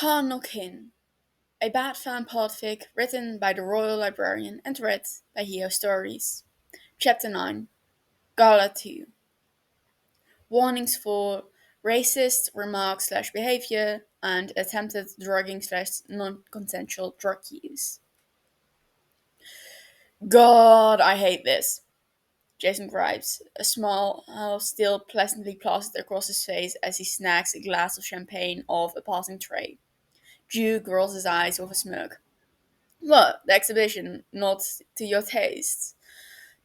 Cardinal, a Batfam Podfic written by the Royal Librarian and read by Heo Stories. Chapter 9 Gala 2 Warnings for racist remarks/behavior and attempted drugging/non-consensual drug use. God, I hate this, Jason gripes, a smile still pleasantly plastered across his face as he snacks a glass of champagne off a passing tray. Duke rolls his eyes with a smirk. What, the exhibition not to your taste?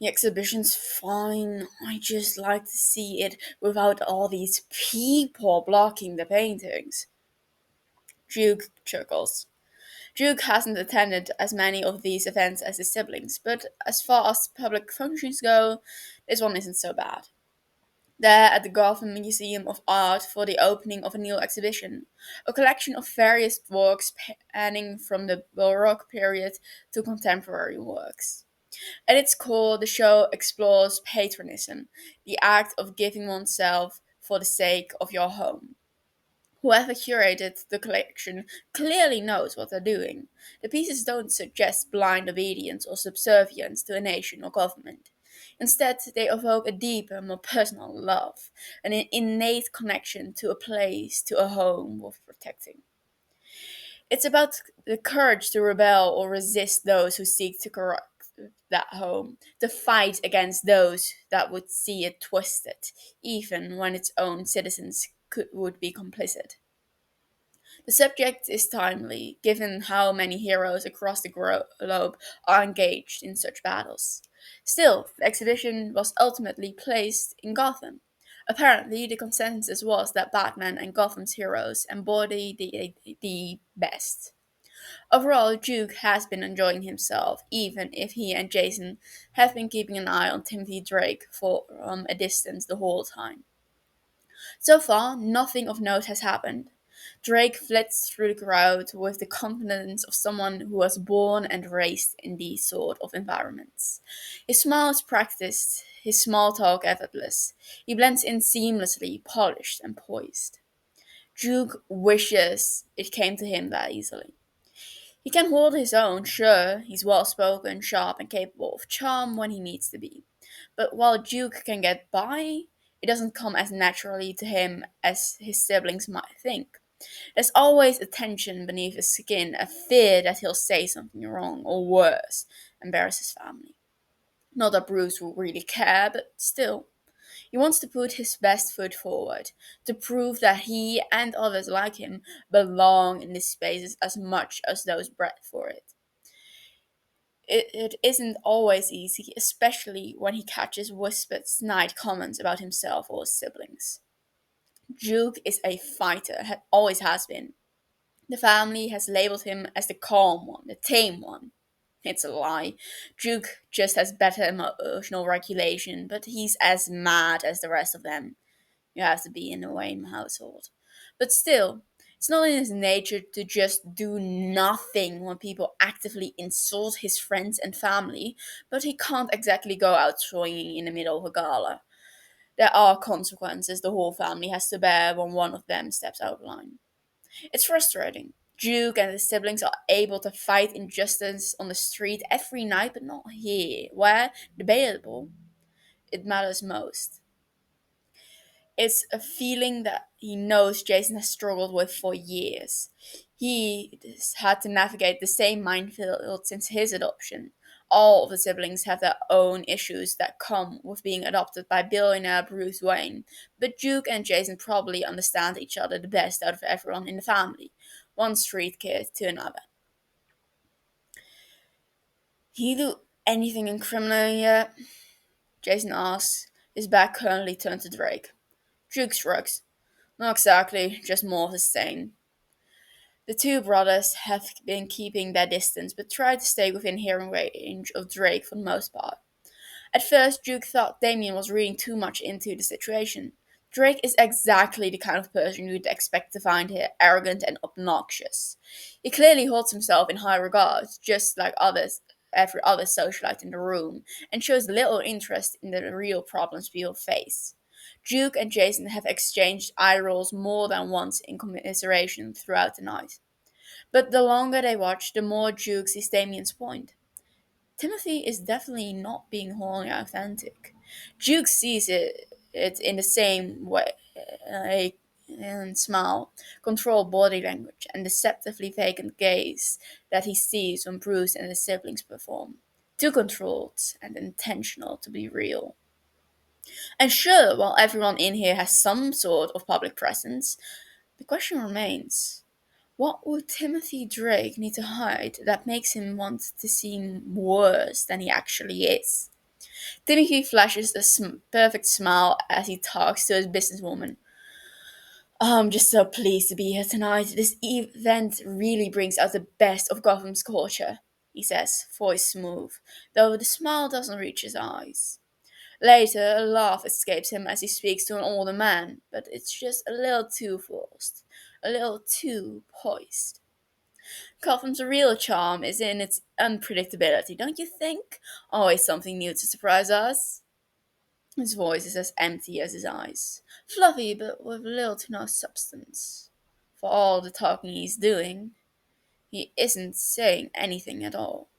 The exhibition's fine. I just like to see it without all these people blocking the paintings. Duke chuckles. Duke hasn't attended as many of these events as his siblings, but as far as public functions go, this one isn't so bad. There at the Gotham Museum of Art for the opening of a new exhibition, a collection of various works spanning from the Baroque period to contemporary works. At its core, the show explores patriotism, the act of giving oneself for the sake of your home. Whoever curated the collection clearly knows what they're doing. The pieces don't suggest blind obedience or subservience to a nation or government. Instead, they evoke a deeper, more personal love, an innate connection to a place, to a home worth protecting. It's about the courage to rebel or resist those who seek to corrupt that home, to fight against those that would see it twisted, even when its own citizens would be complicit. The subject is timely, given how many heroes across the globe are engaged in such battles. Still, the exhibition was ultimately placed in Gotham. Apparently, the consensus was that Batman and Gotham's heroes embody the best. Overall, Duke has been enjoying himself, even if he and Jason have been keeping an eye on Timothy Drake from a distance the whole time. So far, nothing of note has happened. Drake flits through the crowd with the confidence of someone who was born and raised in these sort of environments. His smile is practiced, his small talk effortless. He blends in seamlessly, polished and poised. Duke wishes it came to him that easily. He can hold his own, sure, he's well spoken, sharp, and capable of charm when he needs to be. But while Duke can get by, it doesn't come as naturally to him as his siblings might think. There's always a tension beneath his skin, a fear that he'll say something wrong, or worse, embarrass his family. Not that Bruce will really care, but still. He wants to put his best foot forward, to prove that he and others like him belong in these spaces as much as those bred for it. It isn't always easy, especially when he catches whispered snide comments about himself or his siblings. Duke is a fighter, always has been. The family has labeled him as the calm one, the tame one. It's a lie. Duke just has better emotional regulation, but he's as mad as the rest of them. You have to be in the Wayne household. But still, it's not in his nature to just do nothing when people actively insult his friends and family, but he can't exactly go out swinging in the middle of a gala. There are consequences the whole family has to bear when one of them steps out of line. It's frustrating. Duke and his siblings are able to fight injustice on the street every night, but not here, where, debatable, it matters most. It's a feeling that he knows Jason has struggled with for years. He has had to navigate the same minefield since his adoption. All of the siblings have their own issues that come with being adopted by billionaire Bruce Wayne, but Duke and Jason probably understand each other the best out of everyone in the family, one street kid to another. He do anything incriminating yet? Jason asks, his back currently turned to Drake. Duke shrugs. Not exactly, just more of the same. The two brothers have been keeping their distance, but try to stay within hearing range of Drake for the most part. At first, Duke thought Damien was reading too much into the situation. Drake is exactly the kind of person you'd expect to find here arrogant and obnoxious. He clearly holds himself in high regard, just like every other socialite in the room, and shows little interest in the real problems people face. Duke and Jason have exchanged eye rolls more than once in commiseration throughout the night. But the longer they watch, the more Duke sees Damien's point. Timothy is definitely not being wholly authentic. Duke sees it in the same way, and smile, controlled body language, and deceptively vacant gaze that he sees when Bruce and his siblings perform. Too controlled and intentional to be real. And sure, while everyone in here has some sort of public presence, the question remains, what would Timothy Drake need to hide that makes him want to seem worse than he actually is? Timothy flashes a perfect smile as he talks to his businesswoman. I'm just so pleased to be here tonight. This event really brings out the best of Gotham's culture, he says, voice smooth, though the smile doesn't reach his eyes. Later, a laugh escapes him as he speaks to an older man, but it's just a little too forced, a little too poised. Gotham's real charm is in its unpredictability, don't you think? Always something new to surprise us. His voice is as empty as his eyes, fluffy but with little to no substance. For all the talking he's doing, he isn't saying anything at all.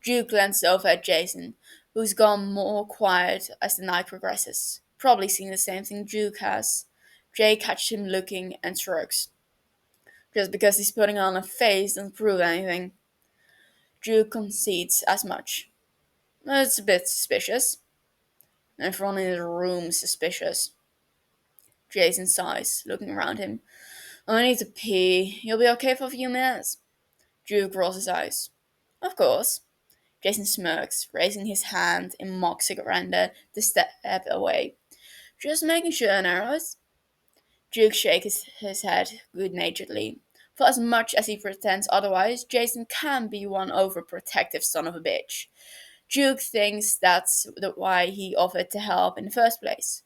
Drew glanced over at Jason, who's gone more quiet as the night progresses, probably seeing the same thing Duke has. Jay catches him looking and shrugs. Just because he's putting on a face doesn't prove anything. Drew concedes as much. It's a bit suspicious. Everyone in the room's suspicious. Jason sighs, looking around him. I need to pee. You'll be okay for a few minutes? Drew rolls his eyes. Of course. Jason smirks, raising his hand in mock surrender to step away. Just making sure, Narrows. Duke shakes his head good-naturedly. For as much as he pretends otherwise, Jason can be one overprotective son of a bitch. Duke thinks that's why he offered to help in the first place.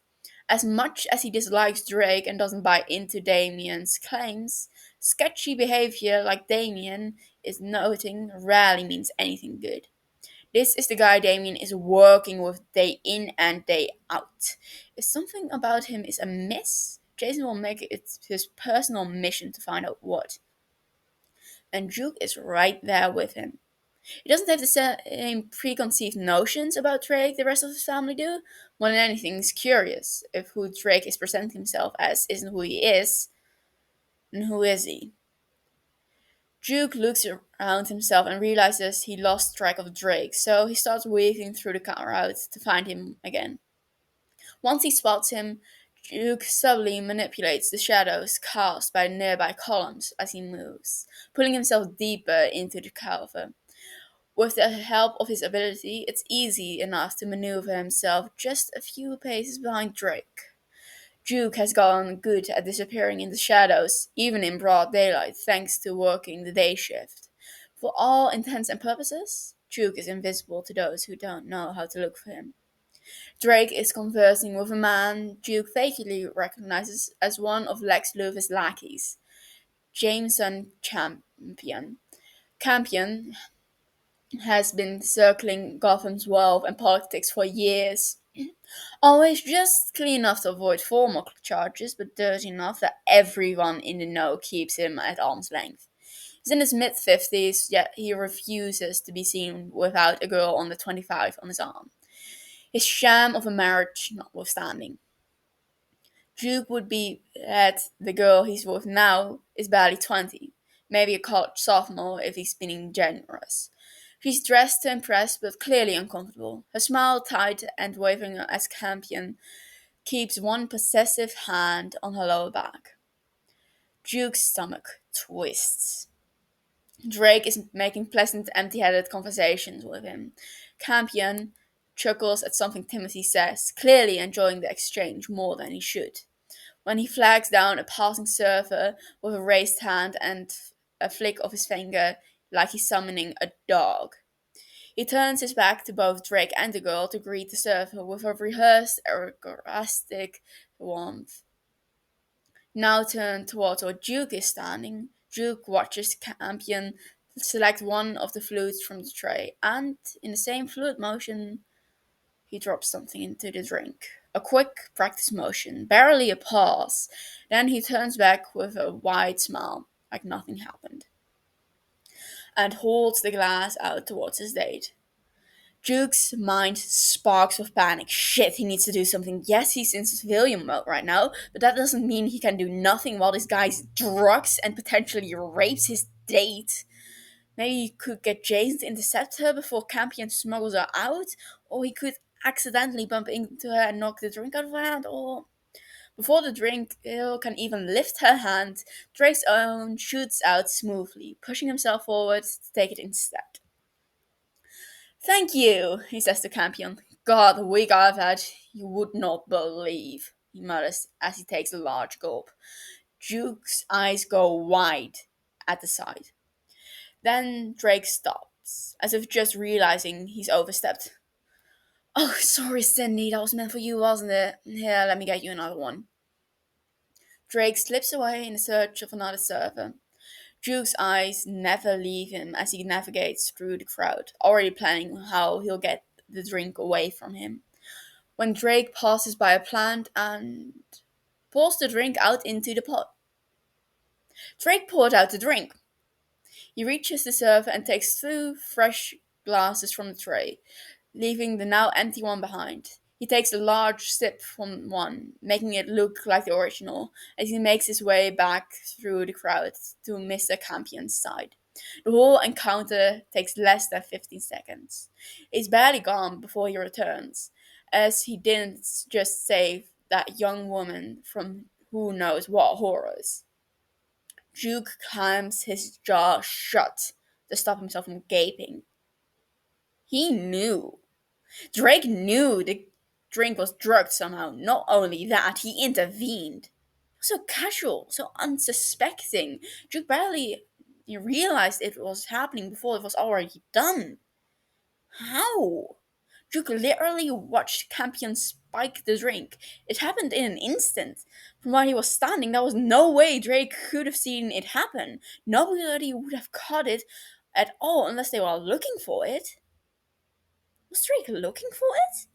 As much as he dislikes Drake and doesn't buy into Damien's claims, sketchy behavior like Damien is noting rarely means anything good. This is the guy Damien is working with day in and day out. If something about him is amiss, Jason will make it his personal mission to find out what. And Duke is right there with him. He doesn't have the same preconceived notions about Drake the rest of his family do. More than anything, he's curious if who Drake is presenting himself as isn't who he is, then who is he? Duke looks around himself and realizes he lost track of Drake, so he starts weaving through the crowd to find him again. Once he spots him, Duke subtly manipulates the shadows cast by nearby columns as he moves, pulling himself deeper into the cover. With the help of his ability, it's easy enough to maneuver himself just a few paces behind Drake. Duke has gotten good at disappearing in the shadows, even in broad daylight, thanks to working the day shift. For all intents and purposes, Duke is invisible to those who don't know how to look for him. Drake is conversing with a man Duke vaguely recognizes as one of Lex Luthor's lackeys, Jameson Campion. Campion has been circling Gotham's wealth and politics for years. Always just clean enough to avoid formal charges, but dirty enough that everyone in the know keeps him at arm's length. He's in his mid-50s, yet he refuses to be seen without a girl under 25 on his arm. His sham of a marriage notwithstanding. Duke would be that the girl he's with now is barely 20, maybe a college sophomore if he's being generous. She's dressed to impress but clearly uncomfortable, her smile tight and wavering as Campion keeps one possessive hand on her lower back. Duke's stomach twists. Drake is making pleasant, empty-headed conversations with him. Campion chuckles at something Timothy says, clearly enjoying the exchange more than he should. When he flags down a passing surfer with a raised hand and a flick of his finger like he's summoning a dog. He turns his back to both Drake and the girl to greet the surfer with a rehearsed, sarcastic warmth. Now turned towards where Duke is standing, Duke watches Campion select one of the flutes from the tray, and, in the same fluid motion, he drops something into the drink. A quick practice motion, barely a pause. Then he turns back with a wide smile, like nothing happened. and holds the glass out towards his date. Duke's mind sparks with panic. Shit, he needs to do something. Yes, he's in civilian mode right now, but that doesn't mean he can do nothing while this guy drugs and potentially rapes his date. Maybe he could get Jason to intercept her before Campion smuggles her out, or he could accidentally bump into her and knock the drink out of her hand, or before the drink can even lift her hand, Drake's own shoots out smoothly, pushing himself forward to take it instead. Thank you, he says to Campion. God, the week I've had, you would not believe, he mutters as he takes a large gulp. Duke's eyes go wide at the sight. Then Drake stops, as if just realizing he's overstepped. Oh, sorry, Cindy, that was meant for you, wasn't it? Here, let me get you another one. Drake slips away in search of another server. Duke's eyes never leave him as he navigates through the crowd, already planning how he'll get the drink away from him. When Drake passes by a plant and pours the drink out into the pot. Drake poured out the drink. He reaches the server and takes two fresh glasses from the tray, leaving the now empty one behind. He takes a large sip from one, making it look like the original, as he makes his way back through the crowd to Mr. Campion's side. The whole encounter takes less than 15 seconds. He's barely gone before he returns, as he didn't just save that young woman from who knows what horrors. Duke clams his jaw shut to stop himself from gaping. He knew. Drake knew the drink was drugged somehow. Not only that, he intervened. So casual, so unsuspecting. Duke barely realized it was happening before it was already done. How? Duke literally watched Campion spike the drink. It happened in an instant. From where he was standing, there was no way Drake could have seen it happen. Nobody would have caught it at all unless they were looking for it. Was Drake looking for it?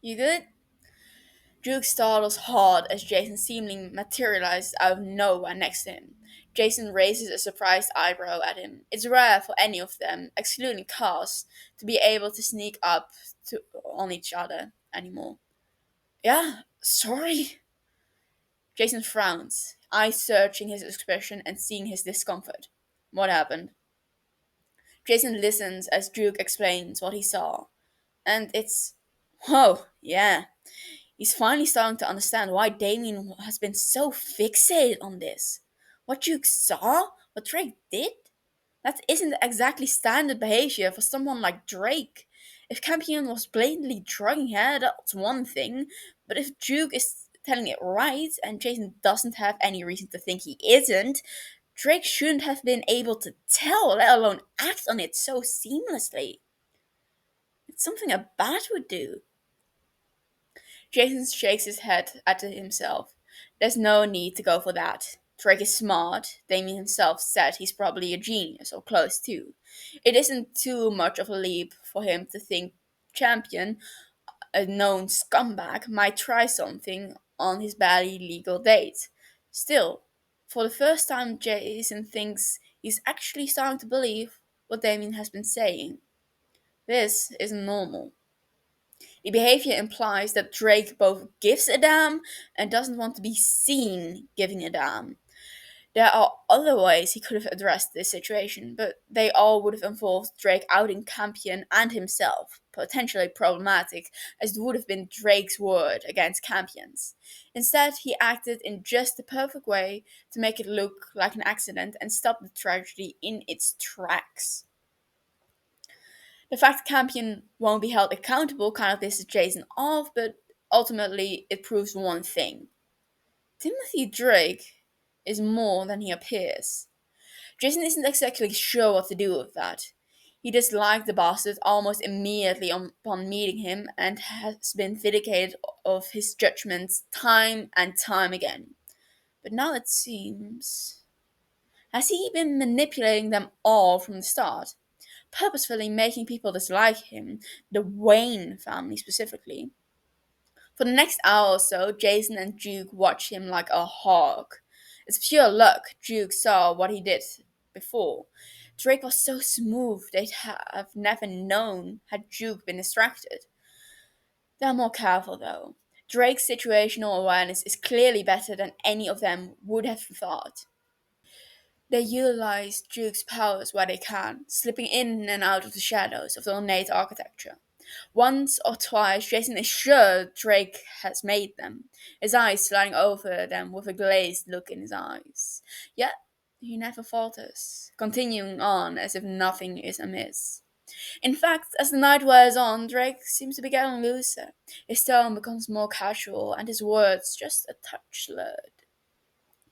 You good? Duke startles hard as Jason seemingly materializes out of nowhere next to him. Jason raises a surprised eyebrow at him. It's rare for any of them, excluding Cars, to be able to sneak up on each other anymore. Yeah, sorry. Jason frowns, eyes searching his expression and seeing his discomfort. What happened? Jason listens as Duke explains what he saw. And it's. Oh, yeah. He's finally starting to understand why Damien has been so fixated on this. What Duke saw? What Drake did? That isn't exactly standard behavior for someone like Drake. If Campion was blatantly drugging her, that's one thing. But if Duke is telling it right, and Jason doesn't have any reason to think he isn't, Drake shouldn't have been able to tell, let alone act on it so seamlessly. It's something a bat would do. Jason shakes his head at himself. There's no need to go for that. Drake is smart. Damien himself said he's probably a genius, or close to. It isn't too much of a leap for him to think Champion, a known scumbag, might try something on his barely legal date. Still, for the first time, Jason thinks he's actually starting to believe what Damien has been saying. This isn't normal. The behavior implies that Drake both gives a damn and doesn't want to be seen giving a damn. There are other ways he could have addressed this situation, but they all would have involved Drake outing Campion and himself, potentially problematic, as it would have been Drake's word against Campion's. Instead, he acted in just the perfect way to make it look like an accident and stop the tragedy in its tracks. The fact Campion won't be held accountable kind of pisses Jason off, but ultimately it proves one thing. Timothy Drake is more than he appears. Jason isn't exactly sure what to do with that. He disliked the bastard almost immediately upon meeting him and has been vindicated of his judgments time and time again. But now it seems. Has he been manipulating them all from the start? Purposefully making people dislike him, the Wayne family specifically. For the next hour or so, Jason and Duke watch him like a hawk. It's pure luck Duke saw what he did before. Drake was so smooth they'd have never known had Duke been distracted. They're more careful though. Drake's situational awareness is clearly better than any of them would have thought. They utilize Duke's powers where they can, slipping in and out of the shadows of the ornate architecture. Once or twice, Jason is sure Drake has made them, his eyes sliding over them with a glazed look in his eyes. Yet, he never falters, continuing on as if nothing is amiss. In fact, as the night wears on, Drake seems to be getting looser. His tone becomes more casual, and his words just a touch slurred.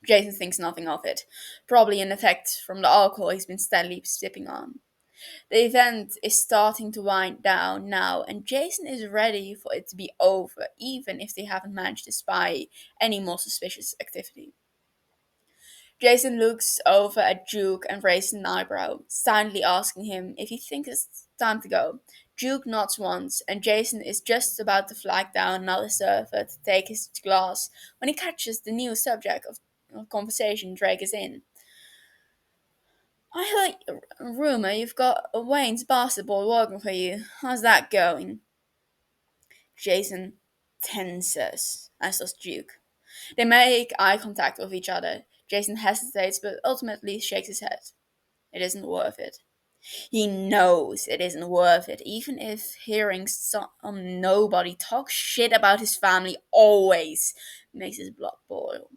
Jason thinks nothing of it, probably an effect from the alcohol he's been steadily sipping on. The event is starting to wind down now, and Jason is ready for it to be over, even if they haven't managed to spy any more suspicious activity. Jason looks over at Duke and raises an eyebrow, silently asking him if he thinks it's time to go. Duke nods once, and Jason is just about to flag down another server to take his glass when he catches the new subject of conversation Drake is in. I heard a rumor you've got a Wayne's basketball working for you. How's that going? Jason tenses, as does Duke. They make eye contact with each other. Jason hesitates but ultimately shakes his head. It isn't worth it. He knows it isn't worth it, even if hearing some nobody talk shit about his family always makes his blood boil.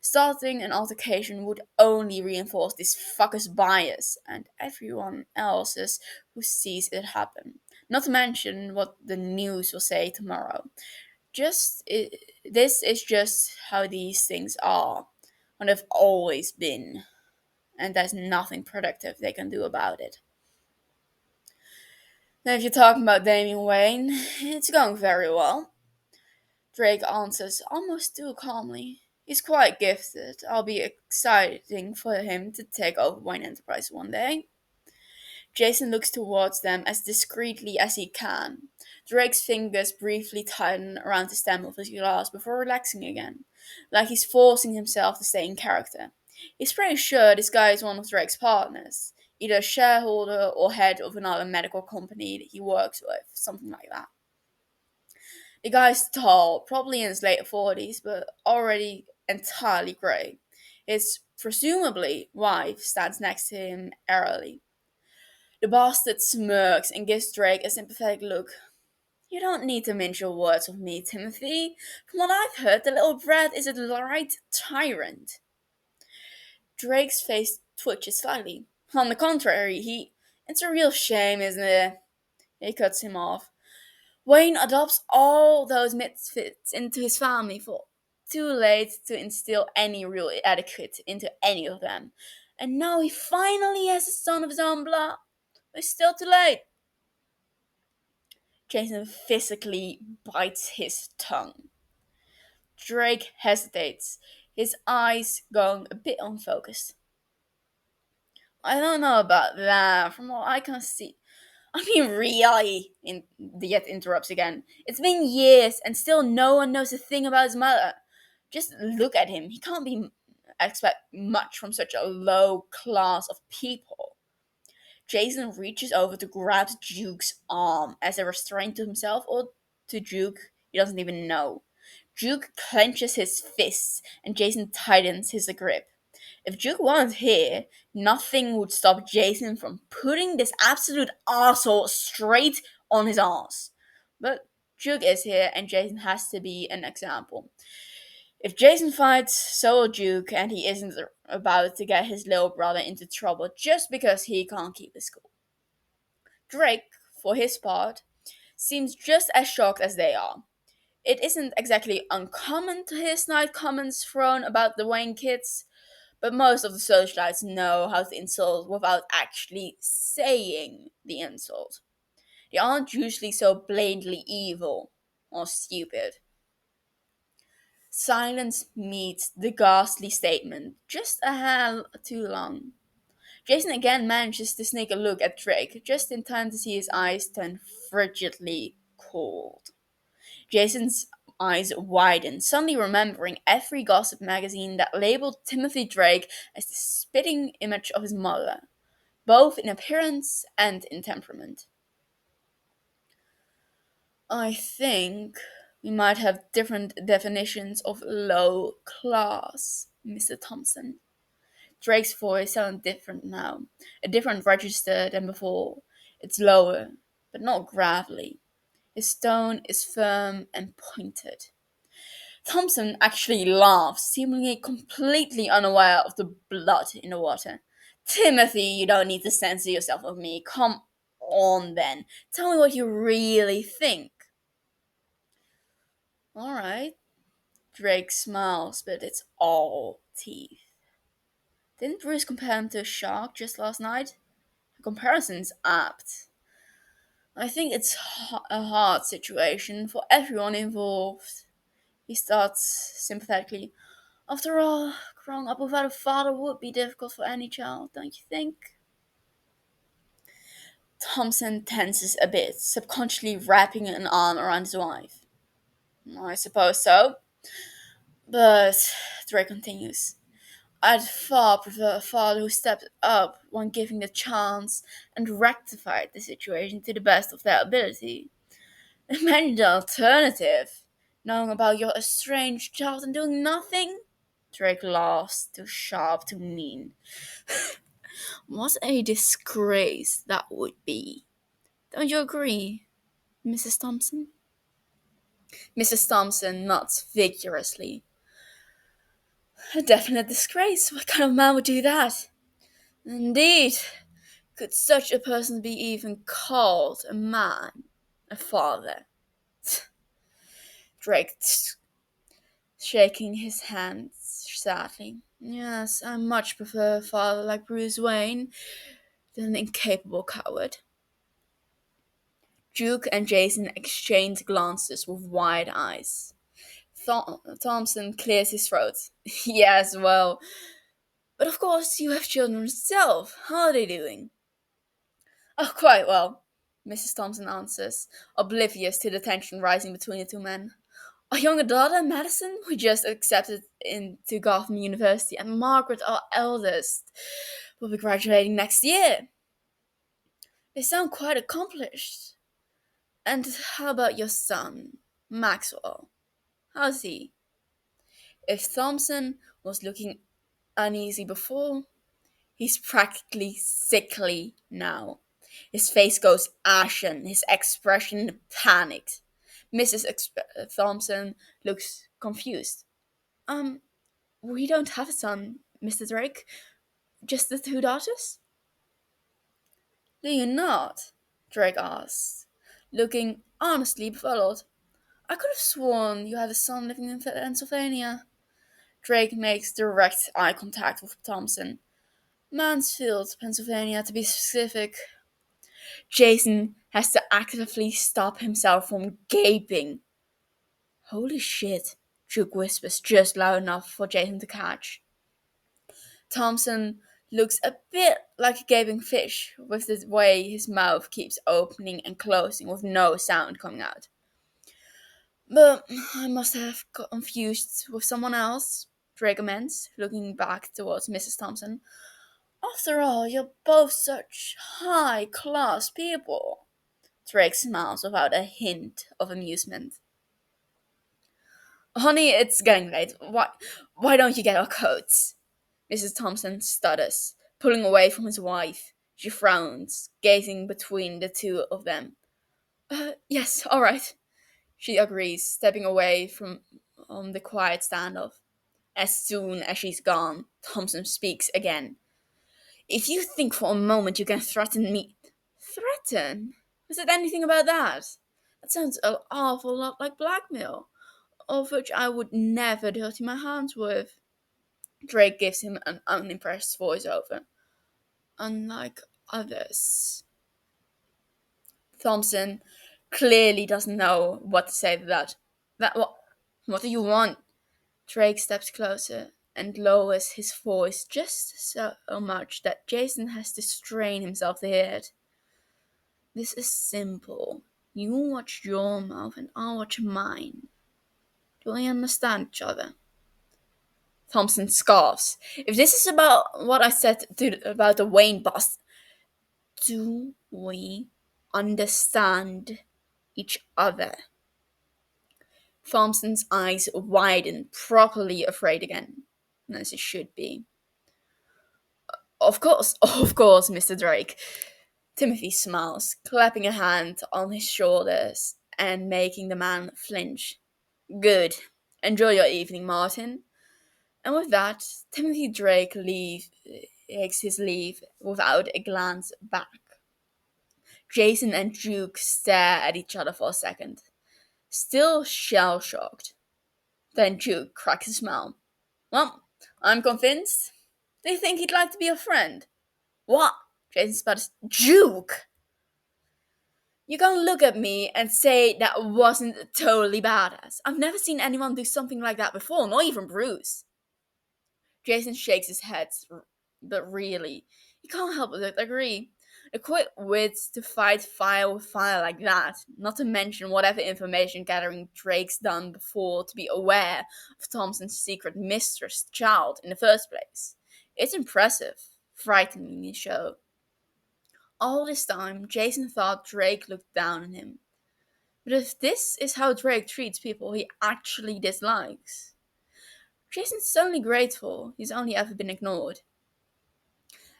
Starting an altercation would only reinforce this fucker's bias and everyone else's who sees it happen. Not to mention what the news will say tomorrow. This is just how these things are, and they've always been, and there's nothing productive they can do about it. Now, if you're talking about Damian Wayne, it's going very well. Drake answers almost too calmly. He's quite gifted. I'll be exciting for him to take over Wayne Enterprise one day. Jason looks towards them as discreetly as he can. Drake's fingers briefly tighten around the stem of his glass before relaxing again, like he's forcing himself to stay in character. He's pretty sure this guy is one of Drake's partners, either a shareholder or head of another medical company that he works with, something like that. The guy's tall, probably in his late 40s, but already entirely grey. His presumably wife stands next to him airily. The bastard smirks and gives Drake a sympathetic look. You don't need to mince your words with me, Timothy. From what I've heard, the little brat is a downright tyrant. Drake's face twitches slightly. On the contrary, It's a real shame, isn't it? He cuts him off. Wayne adopts all those misfits into his family for too late to instill any real etiquette into any of them. And now he finally has a son of his own blood. But it's still too late. Jason physically bites his tongue. Drake hesitates, his eyes going a bit unfocused. I don't know about that. From what I can see, I mean, really, Yet interrupts again. It's been years, and still no one knows a thing about his mother. Just look at him. He can't be expect much from such a low class of people. Jason reaches over to grab Duke's arm as a restraint to himself or to Duke. He doesn't even know. Duke clenches his fists, and Jason tightens his grip. If Duke wasn't here, nothing would stop Jason from putting this absolute asshole straight on his ass. But Duke is here, and Jason has to be an example. If Jason fights, so will Duke, and he isn't about to get his little brother into trouble just because he can't keep his cool. Drake, for his part, seems just as shocked as they are. It isn't exactly uncommon to hear snide comments thrown about the Wayne kids, but most of the socialites know how to insult without actually saying the insult. They aren't usually so blatantly evil or stupid. Silence meets the ghastly statement just a hair too long. Jason again manages to sneak a look at Drake, just in time to see his eyes turn frigidly cold. Jason's eyes widen, suddenly remembering every gossip magazine that labeled Timothy Drake as the spitting image of his mother. both in appearance and in temperament. I think we might have different definitions of low class, Mr. Thompson. Drake's voice sounds different now, a different register than before. It's lower, but not gravelly. His tone is firm and pointed. Thompson actually laughs, seemingly completely unaware of the blood in the water. Timothy, you don't need to censor yourself of me. Come on then. Tell me what you really think. Alright. Drake smiles, but it's all teeth. Didn't Bruce compare him to a shark just last night? The comparison's apt. I think it's a hard situation for everyone involved. He starts sympathetically. After all, growing up without a father would be difficult for any child, don't you think? Thompson tenses a bit, subconsciously wrapping an arm around his wife. I suppose so. But Drake continues. I'd far prefer a father who stepped up when given the chance and rectified the situation to the best of their ability. Imagine the alternative. Knowing about your estranged child and doing nothing? Drake laughs, too sharp, too mean. What a disgrace that would be. Don't you agree, Mrs. Thompson? Mrs. Thompson nods vigorously. A definite disgrace. What kind of man would do that? Indeed. Could such a person be even called a man? A father? Drake shaking his hands sadly. Yes, I much prefer a father like Bruce Wayne than an incapable coward. Duke and Jason exchange glances with wide eyes. Thompson clears his throat. Yes, well, but of course you have children yourself. How are they doing? Oh, quite well, Mrs. Thompson answers, oblivious to the tension rising between the two men. Our younger daughter, Madison, we just accepted into Gotham University, and Margaret, our eldest, will be graduating next year. They sound quite accomplished. And how about your son, Maxwell? How's he? If Thompson was looking uneasy before, he's practically sickly now. His face goes ashen, his expression panicked. Thompson looks confused. Um, we don't have a son, Mr. Drake. Just the two daughters? Do you not? Drake asked, looking honestly befuddled. I could have sworn you had a son living in Pennsylvania. Drake makes direct eye contact with Thompson. Mansfield, Pennsylvania, to be specific. Jason has to actively stop himself from gaping. Holy shit, Duke whispers just loud enough for Jason to catch. Thompson looks a bit like a gaping fish with the way his mouth keeps opening and closing with no sound coming out. But I must have got confused with someone else, Drake amends, looking back towards Mrs. Thompson. After all, you're both such high-class people. Drake smiles without a hint of amusement. Honey, it's getting late. Why don't you get our coats? Mrs. Thompson stutters, pulling away from his wife. She frowns, gazing between the two of them. Yes, all right, she agrees, stepping away from the quiet standoff. As soon as she's gone, Thompson speaks again. If you think for a moment you can threaten me... Threaten? Is it anything about that? That sounds an awful lot like blackmail, of which I would never dirty my hands with. Drake gives him an unimpressed voiceover. Unlike others. Thompson clearly doesn't know what to say to that. What do you want? Drake steps closer and lowers his voice just so much that Jason has to strain himself to hear it. This is simple. You watch your mouth and I'll watch mine. Do we understand each other? Thompson scoffs. If this is about what I said about the Wayne bust, Do we understand each other? Thompson's eyes widen, properly afraid again, as he should be. Of course, of course, Mr. Drake. Timothy smiles, clapping a hand on his shoulders and making the man flinch. Good. Enjoy your evening, Martin. And with that, Timothy Drake takes his leave without a glance back. Jason and Duke stare at each other for a second, still shell shocked. Then Duke cracks a smile. Well, I'm convinced. They think he'd like to be a friend. What? Jason sputters. Duke! You can't look at me and say that wasn't totally badass. I've never seen anyone do something like that before, not even Bruce. Jason shakes his head, but really, he can't help but agree. A quick wit to fight fire with fire like that, not to mention whatever information gathering Drake's done before to be aware of Thompson's secret mistress child in the first place. It's impressive, frighteningly so. All this time, Jason thought Drake looked down on him. But if this is how Drake treats people he actually dislikes, Jason's suddenly grateful he's only ever been ignored.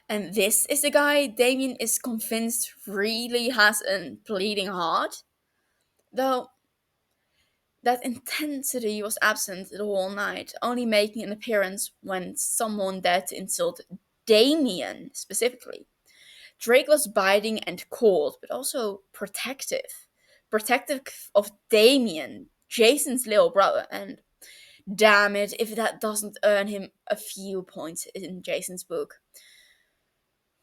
And this is the guy Damien is convinced really has a bleeding heart? Though that intensity was absent the whole night, only making an appearance when someone dared to insult Damien specifically. Drake was biting and cold, but also protective. Protective of Damien, Jason's little brother, and damn it if that doesn't earn him a few points in Jason's book.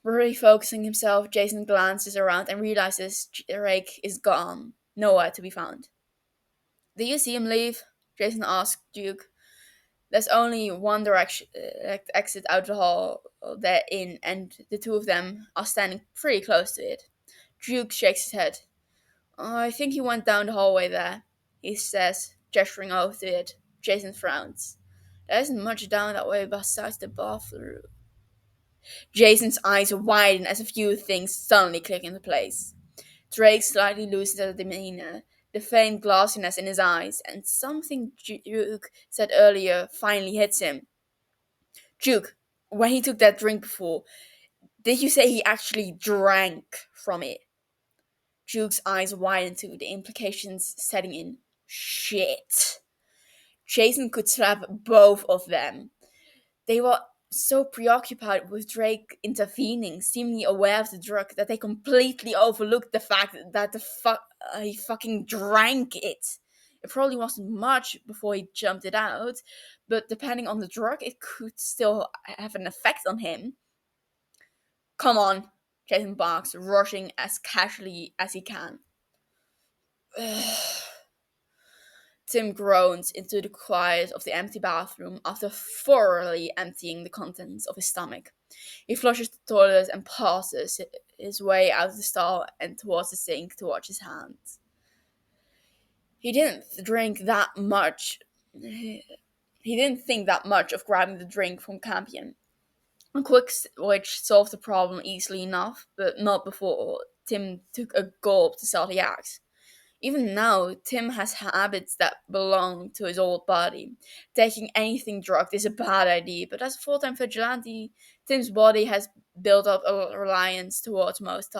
Refocusing himself, Jason glances around and realizes Drake is gone, nowhere to be found. Do you see him leave? Jason asks Duke. There's only one direction exit out the hall they're in, and the two of them are standing pretty close to it. Duke shakes his head. I think he went down the hallway there, he says, gesturing over to it. Jason frowns. There isn't much down that way besides the bathroom. Jason's eyes widen as a few things suddenly click into place. Drake slightly loses his demeanor, the faint glassiness in his eyes, and something Duke said earlier finally hits him. Duke, when he took that drink before, did you say he actually drank from it? Duke's eyes widen to the implications setting in. Shit. Jason could slap both of them. They were so preoccupied with Drake intervening, seemingly aware of the drug, that they completely overlooked the fact that he fucking drank it. It probably wasn't much before he jumped it out, but depending on the drug, it could still have an effect on him. Come on, Jason barks, rushing as casually as he can. Tim groans into the quiet of the empty bathroom after thoroughly emptying the contents of his stomach. He flushes the toilet and passes his way out of the stall and towards the sink to wash his hands. He didn't drink that much. He didn't think that much of grabbing the drink from Campion. A quick switch solved the problem easily enough, but not before Tim took a gulp to start the axe. Even now, Tim has habits that belong to his old body. Taking anything drugged is a bad idea, but as a full-time vigilante, Tim's body has built up a reliance towards most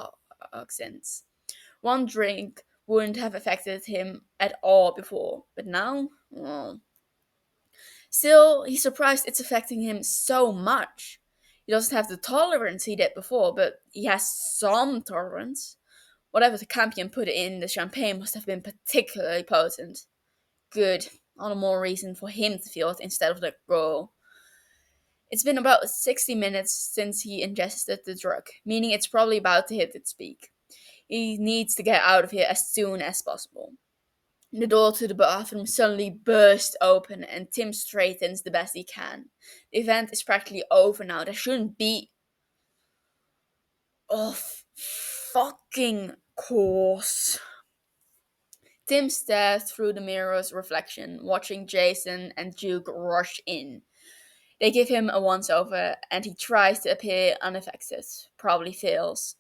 toxins. One drink wouldn't have affected him at all before, but now, well. Still, he's surprised it's affecting him so much. He doesn't have the tolerance he did before, but he has some tolerance. Whatever the Campion put in the champagne must have been particularly potent. Good. All the more reason for him to feel it instead of the girl. It's been about 60 minutes since he ingested the drug, meaning it's probably about to hit its peak. He needs to get out of here as soon as possible. The door to the bathroom suddenly bursts open and Tim straightens the best he can. The event is practically over now. There shouldn't be. Of fucking course. Tim stares through the mirror's reflection, watching Jason and Duke rush in. They give him a once-over, and he tries to appear unaffected, probably fails.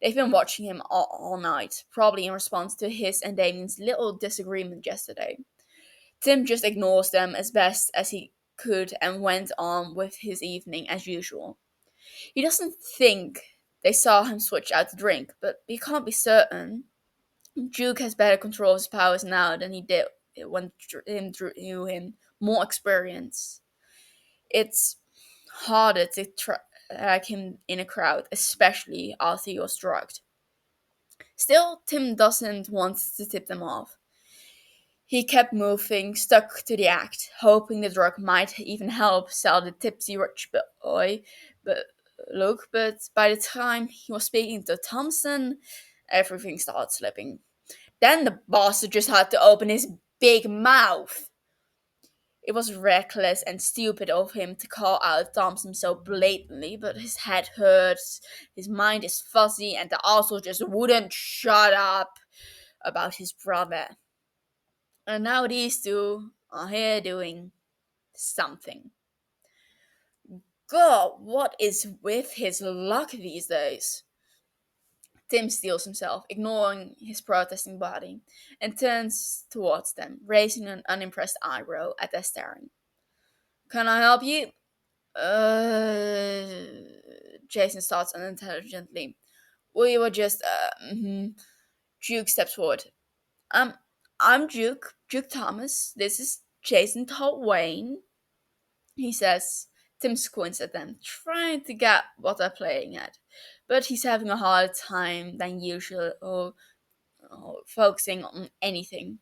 They've been watching him all night, probably in response to his and Damien's little disagreement yesterday. Tim just ignores them as best as he could and went on with his evening as usual. He doesn't think they saw him switch out the drink, but he can't be certain. Duke has better control of his powers now than he did when Tim drew him more experience. It's harder to track him in a crowd, especially after he was drugged. Still, Tim doesn't want to tip them off. He kept moving, stuck to the act, hoping the drug might even help sell the tipsy rich boy but look, but by the time he was speaking to Thompson, everything started slipping. Then the boss just had to open his big mouth. It was reckless and stupid of him to call out Thompson so blatantly, but his head hurts, his mind is fuzzy, and the asshole just wouldn't shut up about his brother. And now these two are here doing something. God, what is with his luck these days? Tim steels himself, ignoring his protesting body, and turns towards them, raising an unimpressed eyebrow at their staring. Can I help you? Jason starts unintelligently. We were just, Duke steps forward. Um, I'm Duke Thomas. This is Jason Todd Wayne, he says. Tim squints at them, trying to get what they're playing at, but he's having a harder time than usual or focusing on anything.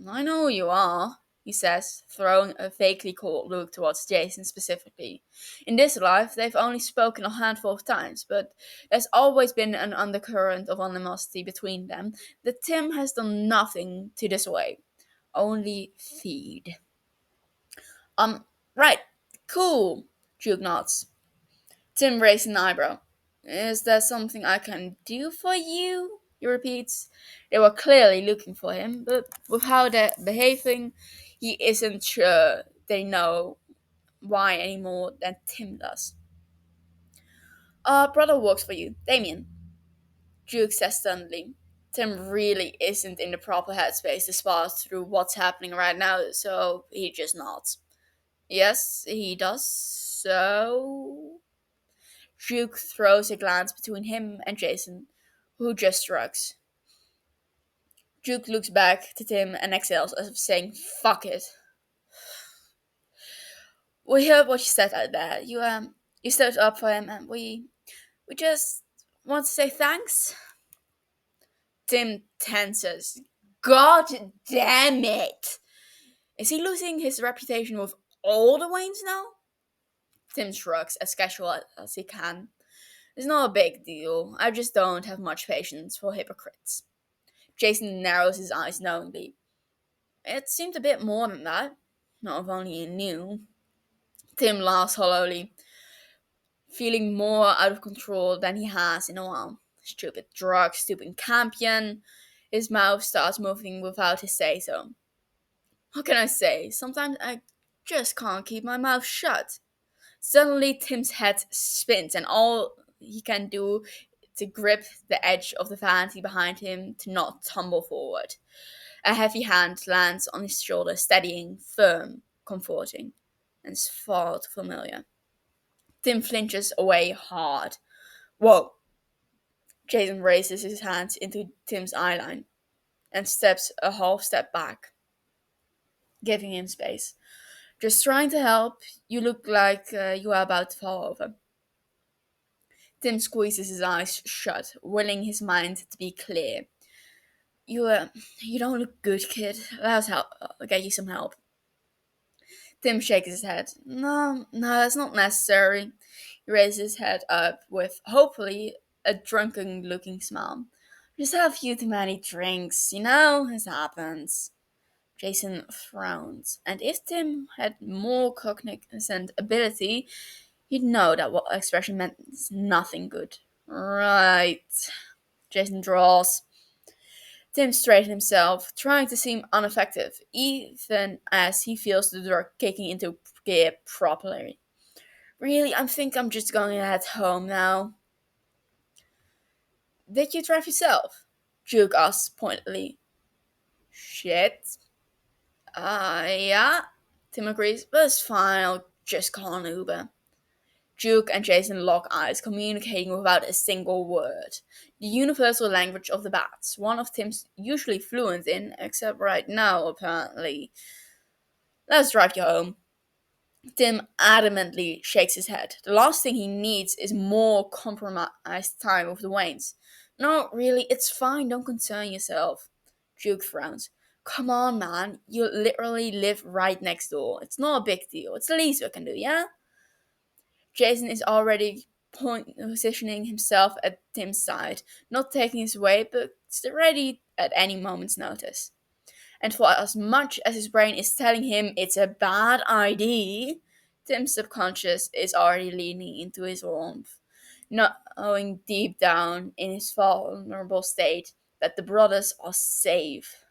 I know who you are, he says, throwing a vaguely cold look towards Jason specifically. In this life, they've only spoken a handful of times, but there's always been an undercurrent of animosity between them that Tim has done nothing to dissuade, only feed. Um, right, cool, Duke nods. Tim raised an eyebrow. Is there something I can do for you? He repeats. They were clearly looking for him, but with how they're behaving, he isn't sure they know why any more than Tim does. Our brother works for you, Damien, Duke says sternly. Tim really isn't in the proper headspace to spar through what's happening right now, so he just nods. Yes, he does. So Duke throws a glance between him and Jason, who just shrugs. Duke looks back to Tim and exhales as if saying, fuck it. We heard what you said out there. You stood up for him and we just want to say thanks. Tim tenses. God damn it! Is he losing his reputation with all the Waynes now? Tim shrugs as casual as he can. It's not a big deal. I just don't have much patience for hypocrites. Jason narrows his eyes knowingly. It seemed a bit more than that. Not if only you knew. Tim laughs hollowly, feeling more out of control than he has in a while. Stupid drug, stupid campion. His mouth starts moving without his say so. What can I say? Sometimes I just can't keep my mouth shut. Suddenly, Tim's head spins, and all he can do to grip the edge of the vanity behind him to not tumble forward. A heavy hand lands on his shoulder, steadying, firm, comforting, and it's far too familiar. Tim flinches away hard. Whoa! Jason raises his hands into Tim's eyeline and steps a half step back, giving him space. Just trying to help. You look like you are about to fall over. Tim squeezes his eyes shut, willing his mind to be clear. You don't look good, kid. Let's help. I'll get you some help. Tim shakes his head. No, that's not necessary. He raises his head up with, hopefully, a drunken-looking smile. Just had a few too many drinks, it happens. Jason frowns, and if Tim had more cognizant ability, he'd know that what expression meant nothing good. Right. Jason draws. Tim straightened himself, trying to seem ineffective, even as he feels the drug kicking into gear properly. Really, I think I'm just going to head home now. Did you drive yourself? Duke asks pointedly. Shit. Yeah. Tim agrees, but it's fine, I'll just call an Uber. Duke and Jason lock eyes, communicating without a single word. The universal language of the bats, one of Tim's usually fluent in, except right now, apparently. Let's drive you home. Tim adamantly shakes his head. The last thing he needs is more compromised time with the Waynes. No, really, it's fine, don't concern yourself. Duke frowns. Come on, man, you literally live right next door. It's not a big deal. It's the least we can do, yeah? Jason is already positioning himself at Tim's side, not taking his way, but ready at any moment's notice. And for as much as his brain is telling him it's a bad idea, Tim's subconscious is already leaning into his warmth, knowing deep down in his vulnerable state that the brothers are safe.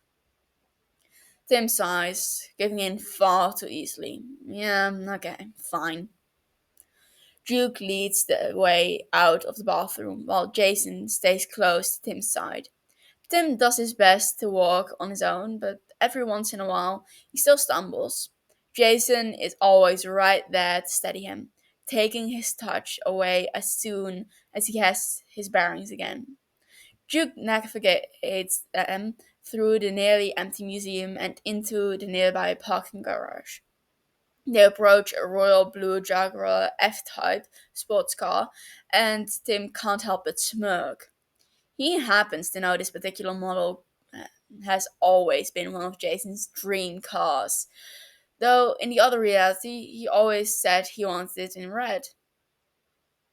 Tim sighs, giving in far too easily. Yeah, okay, fine. Duke leads the way out of the bathroom while Jason stays close to Tim's side. Tim does his best to walk on his own, but every once in a while he still stumbles. Jason is always right there to steady him, taking his touch away as soon as he has his bearings again. Duke navigates them through the nearly empty museum and into the nearby parking garage. They approach a royal blue Jaguar F-Type sports car, and Tim can't help but smirk. He happens to know this particular model has always been one of Jason's dream cars, though in the other reality, he always said he wanted it in red.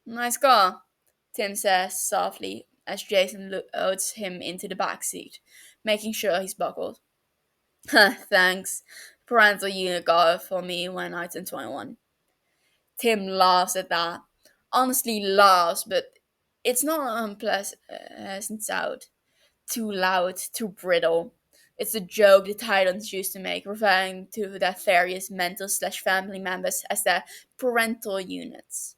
Nice car, Tim says softly as Jason loads him into the back seat, making sure he's buckled. Thanks. Parental unit got it for me when I turned 21. Tim laughs at that. Honestly laughs, but it's not an unpleasant sound. Too loud, too brittle. It's a joke the Titans used to make, referring to their various mental slash family members as their parental units.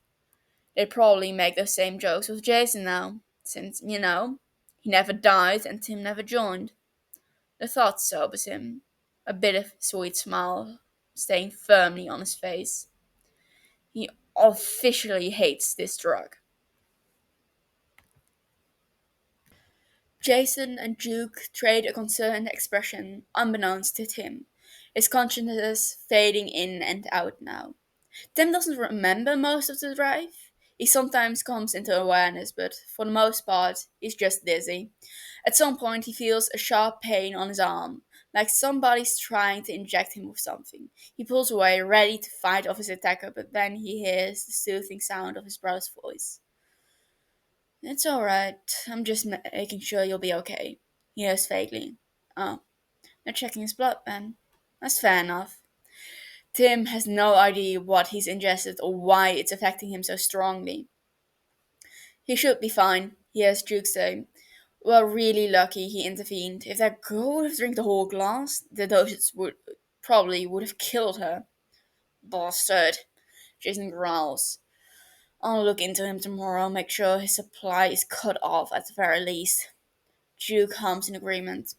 They probably make those same jokes with Jason now, since, he never died and Tim never joined. The thought sobers him, a bit of sweet smile staying firmly on his face. He officially hates this drug. Jason and Duke trade a concerned expression, unbeknownst to Tim, his consciousness fading in and out now. Tim doesn't remember most of the drive. He sometimes comes into awareness, but for the most part, he's just dizzy. At some point, he feels a sharp pain on his arm, like somebody's trying to inject him with something. He pulls away, ready to fight off his attacker, but then he hears the soothing sound of his brother's voice. It's alright. I'm just making sure you'll be okay. He hears vaguely. Oh, they're checking his blood then. That's fair enough. Tim has no idea what he's ingested or why it's affecting him so strongly. He should be fine, he hears Duke say. Well, really lucky he intervened. If that girl would have drank the whole glass, the dosage would have killed her. Bastard, Jason growls. I'll look into him tomorrow, make sure his supply is cut off at the very least. Duke hums in agreement.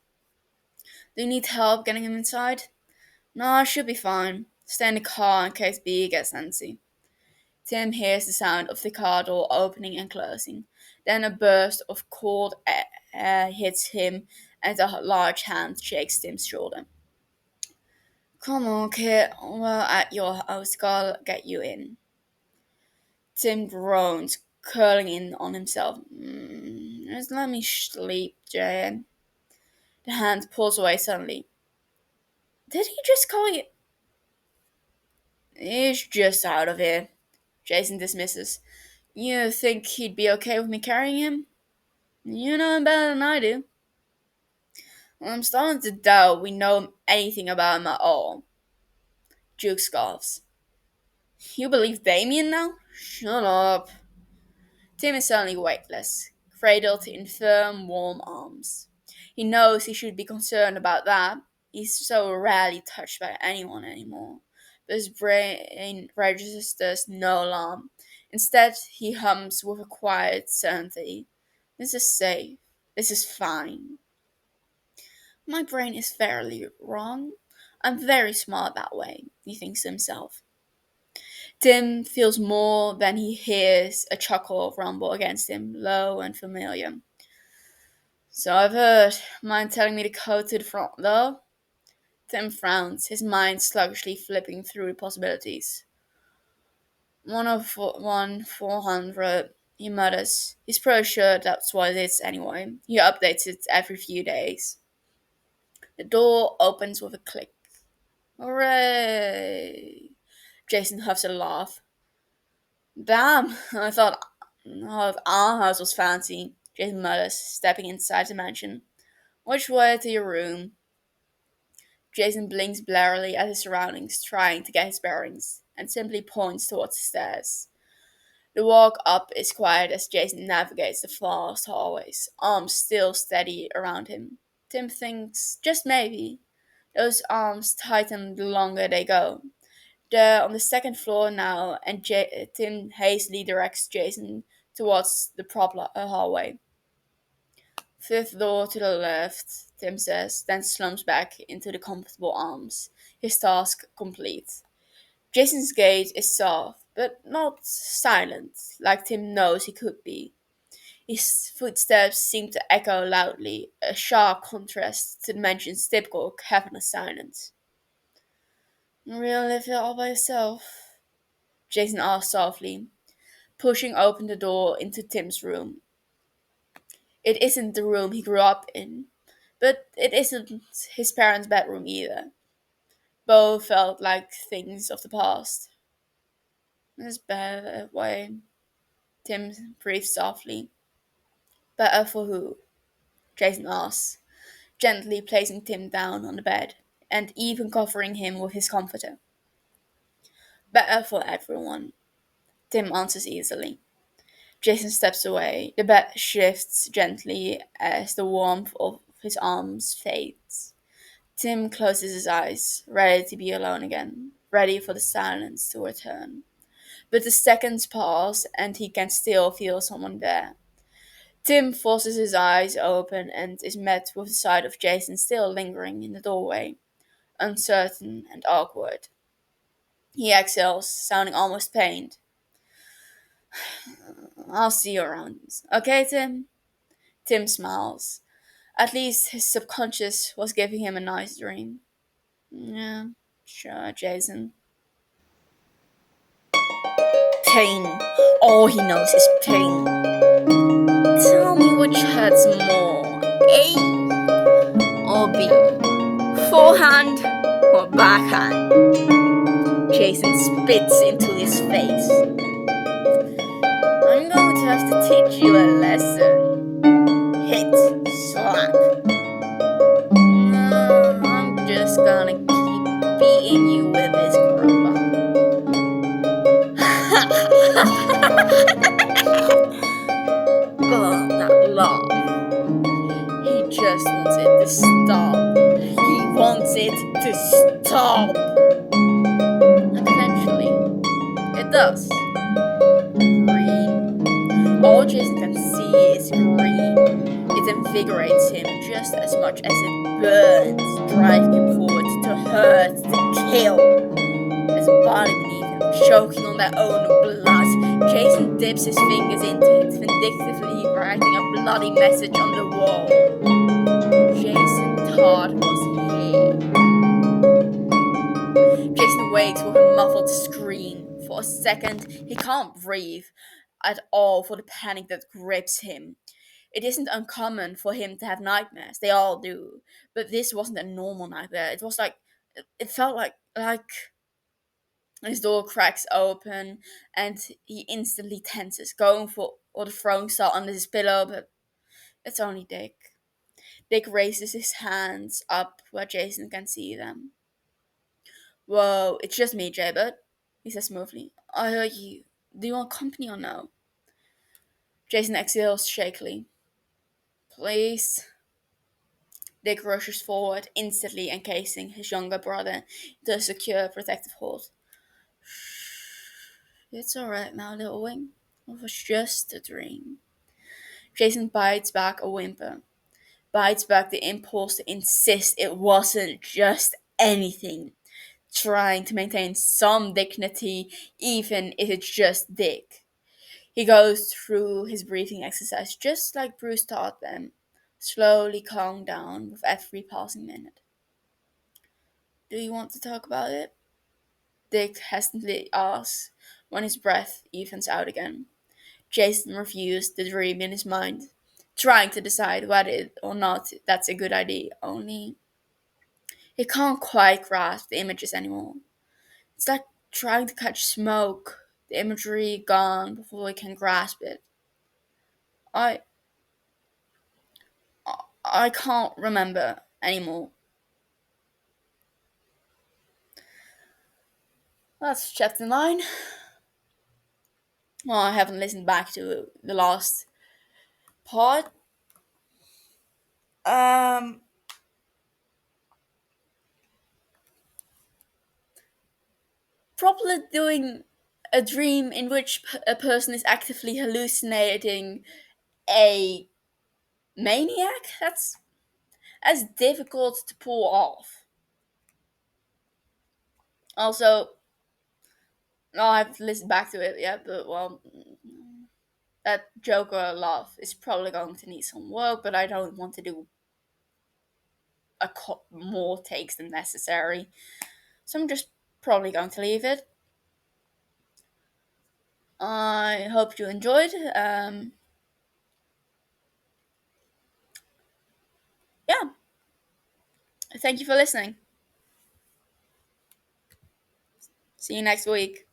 Do you need help getting him inside? No, I should be fine. Stay in the car in case B gets antsy. Tim hears the sound of the car door opening and closing. Then a burst of cold air hits him and a large hand shakes Tim's shoulder. Come on, kid. We're at your house. I'll get you in. Tim groans, curling in on himself. Just let me sleep, Jan. The hand pulls away suddenly. Did he just call you? He's just out of here, Jason dismisses. You think he'd be okay with me carrying him? You know him better than I do. I'm starting to doubt we know anything about him at all. Duke scoffs. You believe Damien now? Shut up. Tim is suddenly weightless, cradled in firm, warm arms. He knows he should be concerned about that. He's so rarely touched by anyone anymore. But his brain registers no alarm. Instead, he hums with a quiet certainty. This is safe. This is fine. My brain is fairly wrong. I'm very smart that way, he thinks to himself. Tim feels more than he hears a chuckle rumble against him, low and familiar. So I've heard. Mind telling me to go to the front, though? Tim frowns, his mind sluggishly flipping through the possibilities. 10400, he mutters. He's pretty sure that's what it is anyway. He updates it every few days. The door opens with a click. Hooray! Jason huffs a laugh. Damn, I thought our house was fancy, Jason mutters, stepping inside the mansion. Which way to your room? Jason blinks blarily at his surroundings, trying to get his bearings, and simply points towards the stairs. The walk up is quiet as Jason navigates the vast hallways, arms still steady around him. Tim thinks, just maybe, those arms tighten the longer they go. They're on the second floor now, and Tim hastily directs Jason towards the hallway. Fifth door to the left, Tim says, then slumps back into the comfortable arms, his task complete. Jason's gaze is soft, but not silent, like Tim knows he could be. His footsteps seem to echo loudly, a sharp contrast to the mansion's typical cavernous silence. You really live here all by yourself? Jason asked softly, pushing open the door into Tim's room. It isn't the room he grew up in, but it isn't his parents' bedroom either. Both felt like things of the past. It's better way, Tim breathed softly. Better for who? Jason asks, gently placing Tim down on the bed, and even covering him with his comforter. Better for everyone, Tim answers easily. Jason steps away. The bed shifts gently as the warmth of his arms fades. Tim closes his eyes, ready to be alone again, ready for the silence to return. But the seconds pass, and he can still feel someone there. Tim forces his eyes open and is met with the sight of Jason still lingering in the doorway, uncertain and awkward. He exhales, sounding almost pained. I'll see you around. Okay, Tim? Tim smiles. At least his subconscious was giving him a nice dream. Yeah, sure, Jason. Pain. All he knows is pain. Tell me which hurts more, A or B? Forehand or backhand? Jason spits into his face. I'm going to have to teach you a lesson. Hit, slap. I'm just gonna keep beating you with this crowbar. God, that laugh. He just wants it to stop. He wants it to stop. And eventually, it does. Green. All Jason can see is green. It invigorates him just as much as it burns, driving him forward to hurt, to kill. His body beneath him, choking on their own blood. Jason dips his fingers into it, vindictively writing a bloody message on the wall. Jason thought was here. Jason wakes with a muffled scream. For a second, he can't breathe at all for the panic that grips him. It isn't uncommon for him to have nightmares. They all do. But this wasn't a normal nightmare. It was like, it felt like his door cracks open and he instantly tenses, going for the throwing star under his pillow, but it's only Dick. Dick raises his hands up where Jason can see them. Whoa, it's just me, Jaybird, he says smoothly. I heard you. Do you want company or no? Jason exhales shakily. Please. Dick rushes forward, instantly encasing his younger brother into a secure, protective hold. Shh. It's alright now, little wing. It was just a dream. Jason bites back a whimper, bites back the impulse to insist it wasn't just anything, trying to maintain some dignity, even if it's just Dick. He goes through his breathing exercise just like Bruce taught them, slowly calming down with every passing minute. Do you want to talk about it? Dick hesitantly asks when his breath evens out again. Jason reviews the dream in his mind, trying to decide whether or not that's a good idea, only he can't quite grasp the images anymore. It's like trying to catch smoke, the imagery gone before he can grasp it. I I can't remember anymore. That's chapter 9. Well, I haven't listened back to the last part. Um, Probably doing a dream in which a person is actively hallucinating a maniac. That's difficult to pull off. Also, no, I have to listen back to it yet, but well, that Joker laugh is probably going to need some work, but I don't want to do more takes than necessary. So I'm just probably going to leave it. I hope you enjoyed. Yeah, thank you for listening. See you next week.